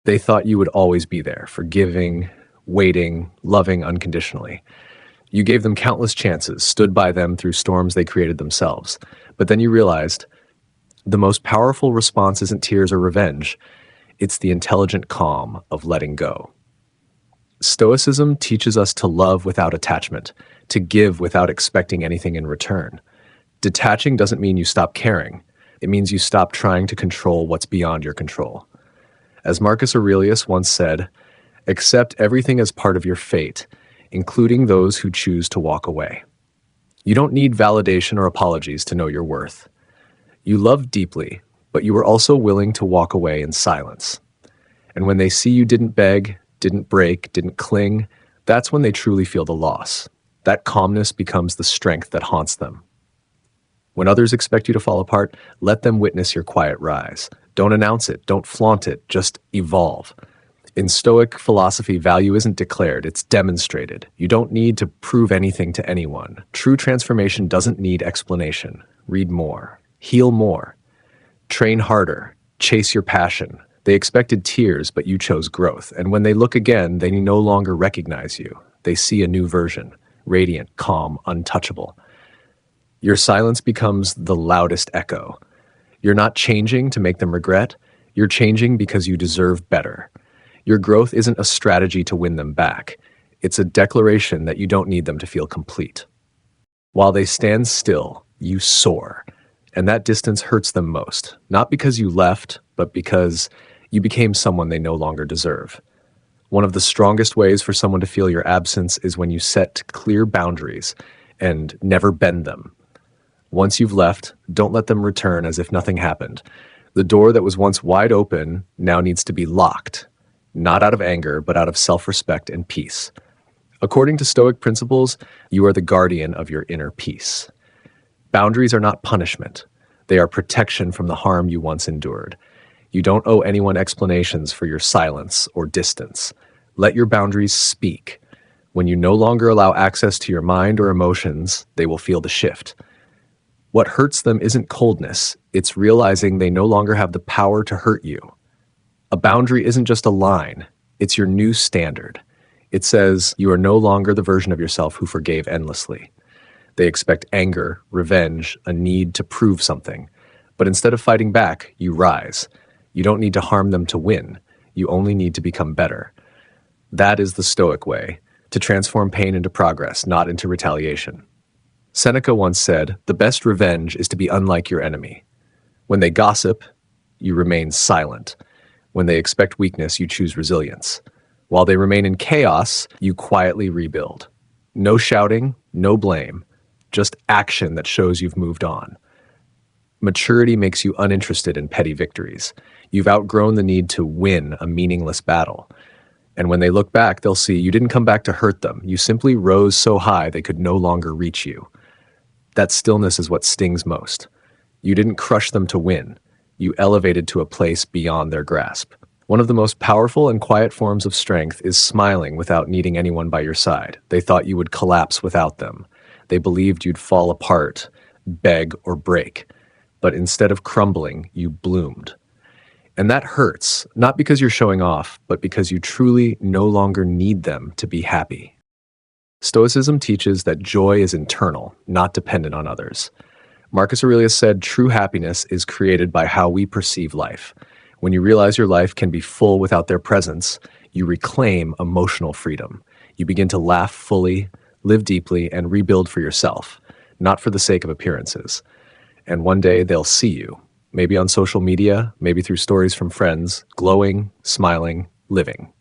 They thought you would always be there, forgiving, waiting, loving unconditionally. You gave them countless chances, stood by them through storms they created themselves. But then you realized the most powerful response isn't tears or revenge, it's the intelligent calm of letting go. Stoicism teaches us to love without attachment, to give without expecting anything in return. Detaching doesn't mean you stop caring. It means you stop trying to control what's beyond your control. As Marcus Aurelius once said, accept everything as part of your fate, including those who choose to walk away. You don't need validation or apologies to know your worth. You love deeply, but you were also willing to walk away in silence. And when they see you didn't beg, didn't break, didn't cling, that's when they truly feel the loss. That calmness becomes the strength that haunts them. When others expect you to fall apart, let them witness your quiet rise. Don't announce it, don't flaunt it, just evolve. In Stoic philosophy, value isn't declared, it's demonstrated. You don't need to prove anything to anyone. True transformation doesn't need explanation. Read more, heal more, train harder, chase your passion. They expected tears, but you chose growth. And when they look again, they no longer recognize you. They see a new version, radiant, calm, untouchable. Your silence becomes the loudest echo. You're not changing to make them regret. You're changing because you deserve better. Your growth isn't a strategy to win them back. It's a declaration that you don't need them to feel complete. While they stand still, you soar. And that distance hurts them most, not because you left, but because you became someone they no longer deserve. One of the strongest ways for someone to feel your absence is when you set clear boundaries and never bend them. Once you've left, don't let them return as if nothing happened. The door that was once wide open now needs to be locked, not out of anger, but out of self-respect and peace. According to Stoic principles, you are the guardian of your inner peace. Boundaries are not punishment. They are protection from the harm you once endured. You don't owe anyone explanations for your silence or distance. Let your boundaries speak. When you no longer allow access to your mind or emotions, they will feel the shift. What hurts them isn't coldness, it's realizing they no longer have the power to hurt you. A boundary isn't just a line, it's your new standard. It says you are no longer the version of yourself who forgave endlessly. They expect anger, revenge, a need to prove something. But instead of fighting back, you rise. You don't need to harm them to win. You only need to become better. That is the Stoic way, to transform pain into progress, not into retaliation. Seneca once said, the best revenge is to be unlike your enemy. When they gossip, you remain silent. When they expect weakness, you choose resilience. While they remain in chaos, you quietly rebuild. No shouting, no blame, just action that shows you've moved on. Maturity makes you uninterested in petty victories. You've outgrown the need to win a meaningless battle. And when they look back, they'll see you didn't come back to hurt them. You simply rose so high they could no longer reach you. That stillness is what stings most. You didn't crush them to win. You elevated to a place beyond their grasp. One of the most powerful and quiet forms of strength is smiling without needing anyone by your side. They thought you would collapse without them. They believed you'd fall apart, beg, or break. But instead of crumbling, you bloomed. And that hurts, not because you're showing off, but because you truly no longer need them to be happy. Stoicism teaches that joy is internal, not dependent on others. Marcus Aurelius said, true happiness is created by how we perceive life. When you realize your life can be full without their presence, you reclaim emotional freedom. You begin to laugh fully, live deeply, and rebuild for yourself, not for the sake of appearances. And one day they'll see you, maybe on social media, maybe through stories from friends, glowing, smiling, living.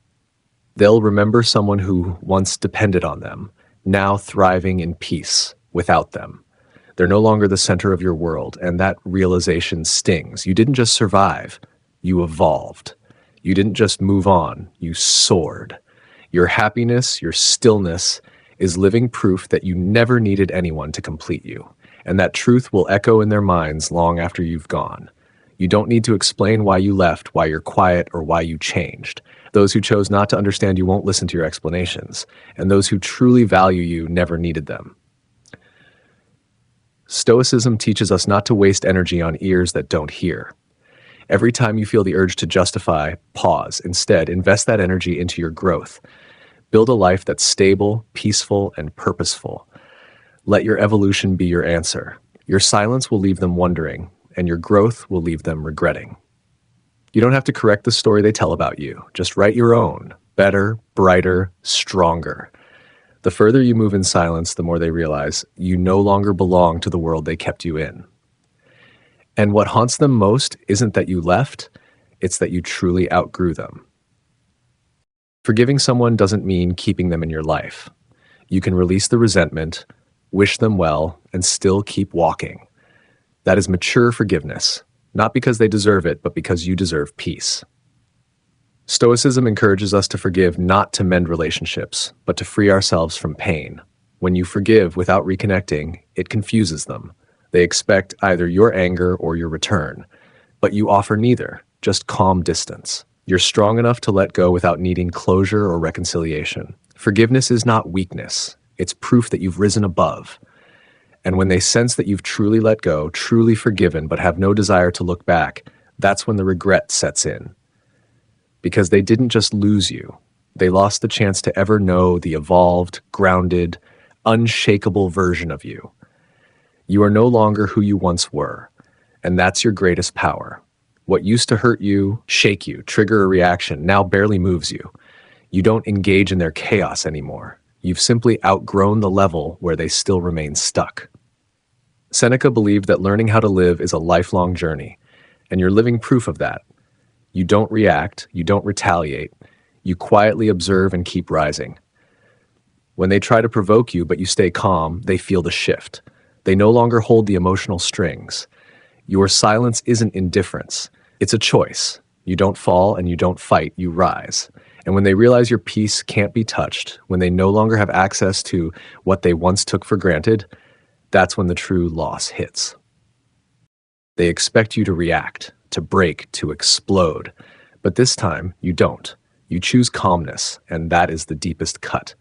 They'll remember someone who once depended on them, now thriving in peace without them. They're no longer the center of your world, and that realization stings. You didn't just survive, you evolved. You didn't just move on, you soared. Your happiness, your stillness, is living proof that you never needed anyone to complete you, and that truth will echo in their minds long after you've gone. You don't need to explain why you left, why you're quiet, or why you changed. Those who chose not to understand you won't listen to your explanations, and those who truly value you never needed them. Stoicism teaches us not to waste energy on ears that don't hear. Every time you feel the urge to justify, pause. Instead, invest that energy into your growth. Build a life that's stable, peaceful, and purposeful. Let your evolution be your answer. Your silence will leave them wondering, and your growth will leave them regretting. You don't have to correct the story they tell about you. Just write your own, better, brighter, stronger. The further you move in silence, the more they realize you no longer belong to the world they kept you in. And what haunts them most isn't that you left, it's that you truly outgrew them. Forgiving someone doesn't mean keeping them in your life. You can release the resentment, wish them well, and still keep walking. That is mature forgiveness, not because they deserve it, but because you deserve peace. Stoicism encourages us to forgive not to mend relationships, but to free ourselves from pain. When you forgive without reconnecting, it confuses them. They expect either your anger or your return, but you offer neither, just calm distance. You're strong enough to let go without needing closure or reconciliation. Forgiveness is not weakness. It's proof that you've risen above. And when they sense that you've truly let go, truly forgiven, but have no desire to look back, that's when the regret sets in. Because they didn't just lose you. They lost the chance to ever know the evolved, grounded, unshakable version of you. You are no longer who you once were, and that's your greatest power. What used to hurt you, shake you, trigger a reaction, now barely moves you. You don't engage in their chaos anymore. You've simply outgrown the level where they still remain stuck. Seneca believed that learning how to live is a lifelong journey, and you're living proof of that. You don't react, you don't retaliate, you quietly observe and keep rising. When they try to provoke you but you stay calm, they feel the shift. They no longer hold the emotional strings. Your silence isn't indifference, it's a choice. You don't fall and you don't fight, you rise. And when they realize your peace can't be touched, when they no longer have access to what they once took for granted, that's when the true loss hits. They expect you to react, to break, to explode. But this time, you don't. You choose calmness, and that is the deepest cut.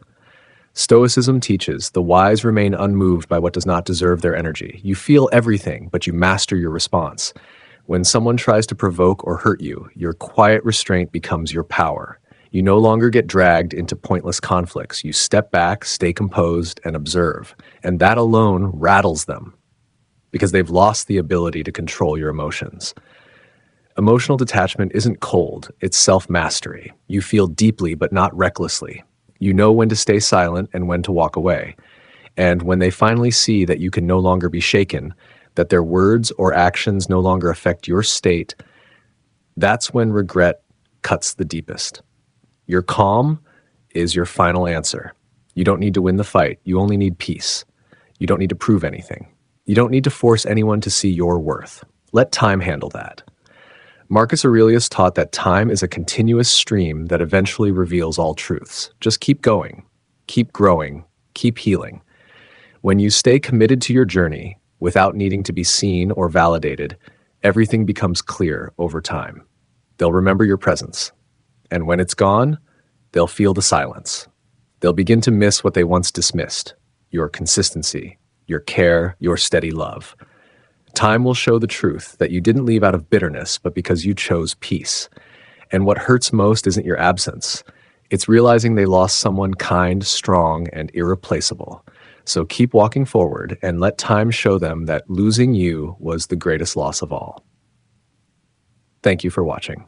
Stoicism teaches the wise remain unmoved by what does not deserve their energy. You feel everything, but you master your response. When someone tries to provoke or hurt you, your quiet restraint becomes your power. You no longer get dragged into pointless conflicts. You step back, stay composed, and observe. And that alone rattles them, because they've lost the ability to control your emotions. Emotional detachment isn't cold, it's self-mastery. You feel deeply, but not recklessly. You know when to stay silent and when to walk away. And when they finally see that you can no longer be shaken, that their words or actions no longer affect your state, that's when regret cuts the deepest. Your calm is your final answer. You don't need to win the fight, you only need peace. You don't need to prove anything. You don't need to force anyone to see your worth. Let time handle that. Marcus Aurelius taught that time is a continuous stream that eventually reveals all truths. Just keep going, keep growing, keep healing. When you stay committed to your journey without needing to be seen or validated, everything becomes clear over time. They'll remember your presence. And when it's gone, they'll feel the silence. They'll begin to miss what they once dismissed: your consistency, your care, your steady love. Time will show the truth that you didn't leave out of bitterness, but because you chose peace. And what hurts most isn't your absence. It's realizing they lost someone kind, strong, and irreplaceable. So keep walking forward and let time show them that losing you was the greatest loss of all. Thank you for watching.